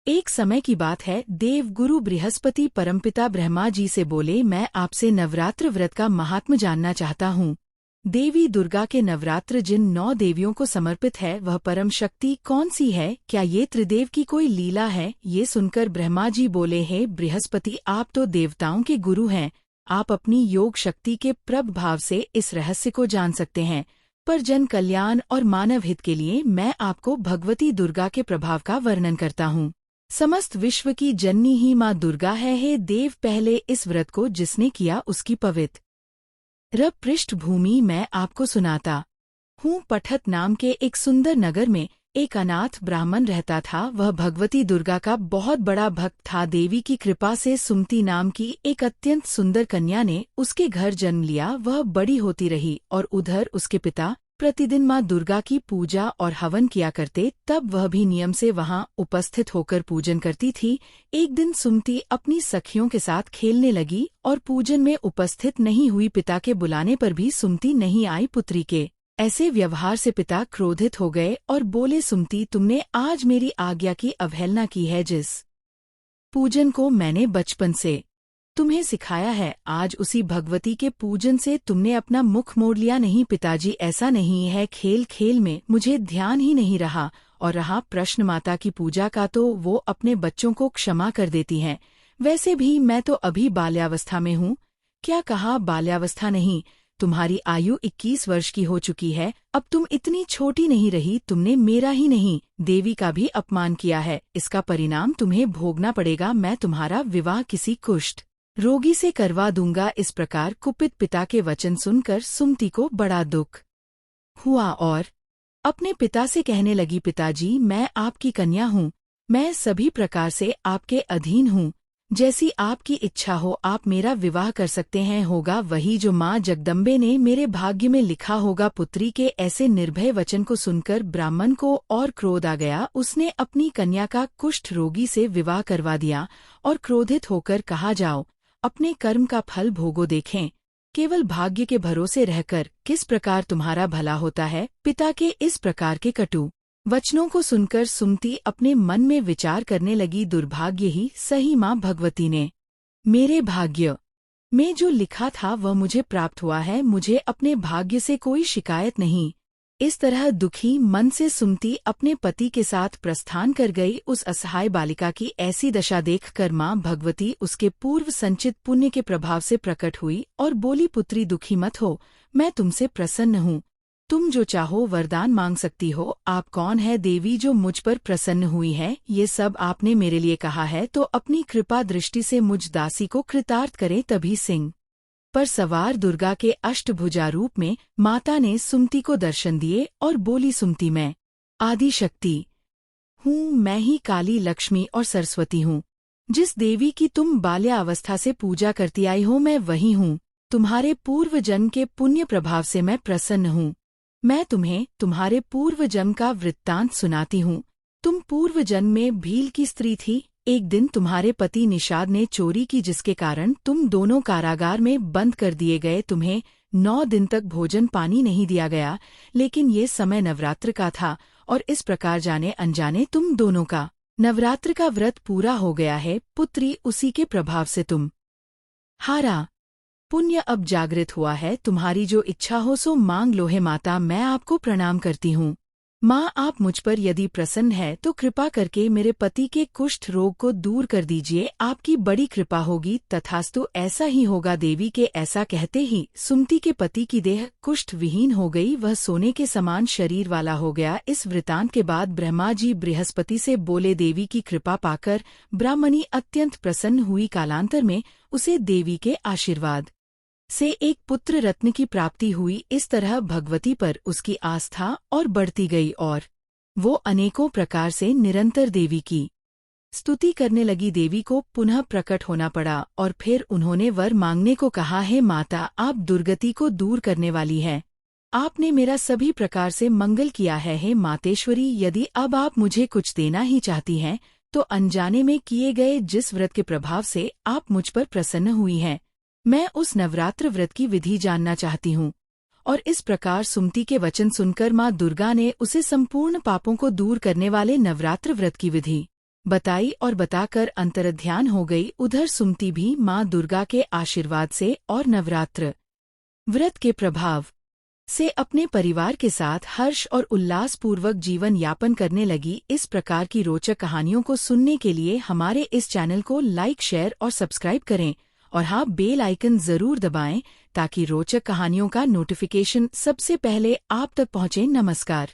एक समय की बात है, देव गुरु बृहस्पति परमपिता ब्रह्मा जी से बोले, मैं आपसे नवरात्र व्रत का महात्म्य जानना चाहता हूँ। देवी दुर्गा के नवरात्र जिन 9 देवियों को समर्पित है, वह परम शक्ति कौन सी है? क्या ये त्रिदेव की कोई लीला है? ये सुनकर ब्रह्मा जी बोले, हे बृहस्पति, आप तो देवताओं के गुरु हैं। आप अपनी योग शक्ति के प्रभाव से इस रहस्य को जान सकते हैं, पर जन कल्याण और मानव हित के लिए मैं आपको भगवती दुर्गा के प्रभाव का वर्णन करता हूँ। समस्त विश्व की जननी ही माँ दुर्गा है। हे देव, पहले इस व्रत को जिसने किया उसकी पवित्र पृष्ठभूमि मैं आपको सुनाता हूँ। पठत नाम के एक सुंदर नगर में एक अनाथ ब्राह्मण रहता था। वह भगवती दुर्गा का बहुत बड़ा भक्त था। देवी की कृपा से सुमति नाम की एक अत्यंत सुंदर कन्या ने उसके घर जन्म लिया। वह बड़ी होती रही और उधर उसके पिता प्रतिदिन माँ दुर्गा की पूजा और हवन किया करते। तब वह भी नियम से वहां उपस्थित होकर पूजन करती थी। एक दिन सुमति अपनी सखियों के साथ खेलने लगी और पूजन में उपस्थित नहीं हुई। पिता के बुलाने पर भी सुमति नहीं आई। पुत्री के ऐसे व्यवहार से पिता क्रोधित हो गए और बोले, सुमति, तुमने आज मेरी आज्ञा की अवहेलना की है। जिस पूजन को मैंने बचपन से तुम्हें सिखाया है, आज उसी भगवती के पूजन से तुमने अपना मुख मोड़ लिया। नहीं पिताजी, ऐसा नहीं है। खेल खेल में मुझे ध्यान ही नहीं रहा। और रहा प्रश्न माता की पूजा का, तो वो अपने बच्चों को क्षमा कर देती हैं। वैसे भी मैं तो अभी बाल्यावस्था में हूँ। क्या कहा बाल्यावस्था? नहीं, तुम्हारी आयु 21 वर्ष की हो चुकी है। अब तुम इतनी छोटी नहीं रही। तुमने मेरा ही नहीं, देवी का भी अपमान किया है। इसका परिणाम तुम्हें भोगना पड़ेगा। मैं तुम्हारा विवाह किसी कुष्ठ रोगी से करवा दूंगा। इस प्रकार कुपित पिता के वचन सुनकर सुमति को बड़ा दुख हुआ और अपने पिता से कहने लगी, पिताजी, मैं आपकी कन्या हूँ। मैं सभी प्रकार से आपके अधीन हूँ। जैसी आपकी इच्छा हो आप मेरा विवाह कर सकते हैं। होगा वही जो माँ जगदम्बे ने मेरे भाग्य में लिखा होगा। पुत्री के ऐसे निर्भय वचन को सुनकर ब्राह्मण को और क्रोध आ गया। उसने अपनी कन्या का कुष्ठ रोगी से विवाह करवा दिया और क्रोधित होकर कहा, जाओ अपने कर्म का फल भोगो। देखें केवल भाग्य के भरोसे रहकर किस प्रकार तुम्हारा भला होता है। पिता के इस प्रकार के कटु वचनों को सुनकर सुमति अपने मन में विचार करने लगी, दुर्भाग्य ही सही, माँ भगवती ने मेरे भाग्य में जो लिखा था वह मुझे प्राप्त हुआ है। मुझे अपने भाग्य से कोई शिकायत नहीं। इस तरह दुखी मन से सुमति अपने पति के साथ प्रस्थान कर गई। उस असहाय बालिका की ऐसी दशा देखकर माँ भगवती उसके पूर्व संचित पुण्य के प्रभाव से प्रकट हुई और बोली, पुत्री, दुखी मत हो, मैं तुमसे प्रसन्न हूँ। तुम जो चाहो वरदान मांग सकती हो। आप कौन है देवी जो मुझ पर प्रसन्न हुई है? ये सब आपने मेरे लिए कहा है, तो अपनी कृपा दृष्टि से मुझ दासी को कृतार्थ करे। तभी सिंह पर सवार दुर्गा के अष्टभुजा रूप में माता ने सुमति को दर्शन दिए और बोली, सुमति, मैं आदि शक्ति हूँ। मैं ही काली, लक्ष्मी और सरस्वती हूँ। जिस देवी की तुम बाल्यावस्था से पूजा करती आई हो, मैं वही हूँ। तुम्हारे पूर्व जन्म के पुण्य प्रभाव से मैं प्रसन्न हूँ। मैं तुम्हें तुम्हारे पूर्व जन्म का वृत्तांत सुनाती हूँ। तुम पूर्व जन्म में भील की स्त्री थी। एक दिन तुम्हारे पति निषाद ने चोरी की, जिसके कारण तुम दोनों कारागार में बंद कर दिए गए। तुम्हें 9 दिन तक भोजन पानी नहीं दिया गया, लेकिन ये समय नवरात्र का था और इस प्रकार जाने अनजाने तुम दोनों का नवरात्र का व्रत पूरा हो गया है। पुत्री, उसी के प्रभाव से तुम हारा पुण्य अब जागृत हुआ है। तुम्हारी जो इच्छा हो सो मांग लो। है माता, मैं आपको प्रणाम करती हूँ। माँ, आप मुझ पर यदि प्रसन्न है तो कृपा करके मेरे पति के कुष्ठ रोग को दूर कर दीजिए। आपकी बड़ी कृपा होगी। तथास्तु ऐसा ही होगा। देवी के ऐसा कहते ही सुमति के पति की देह कुष्ठ विहीन हो गई। वह सोने के समान शरीर वाला हो गया। इस वृतांत के बाद ब्रह्मा जी बृहस्पति से बोले, देवी की कृपा पाकर ब्राह्मणी अत्यंत प्रसन्न हुई। कालांतर में उसे देवी के आशीर्वाद से एक पुत्र रत्न की प्राप्ति हुई। इस तरह भगवती पर उसकी आस्था और बढ़ती गई और वो अनेकों प्रकार से निरंतर देवी की स्तुति करने लगी। देवी को पुनः प्रकट होना पड़ा और फिर उन्होंने वर मांगने को कहा, है माता, आप दुर्गति को दूर करने वाली है। आपने मेरा सभी प्रकार से मंगल किया है। हे मातेश्वरी, यदि अब आप मुझे कुछ देना ही चाहती हैं तो अनजाने में किए गए जिस व्रत के प्रभाव से आप मुझ पर प्रसन्न हुई हैं, मैं उस नवरात्र व्रत की विधि जानना चाहती हूँ। और इस प्रकार सुमति के वचन सुनकर माँ दुर्गा ने उसे संपूर्ण पापों को दूर करने वाले नवरात्र व्रत की विधि बताई और बताकर अंतर्ध्यान हो गई। उधर सुमति भी माँ दुर्गा के आशीर्वाद से और नवरात्र व्रत के प्रभाव से अपने परिवार के साथ हर्ष और उल्लासपूर्वक जीवन यापन करने लगी। इस प्रकार की रोचक कहानियों को सुनने के लिए हमारे इस चैनल को लाइक, शेयर और सब्सक्राइब करें और हाँ, बेल आइकन जरूर दबाएं ताकि रोचक कहानियों का नोटिफिकेशन सबसे पहले आप तक पहुंचे। नमस्कार।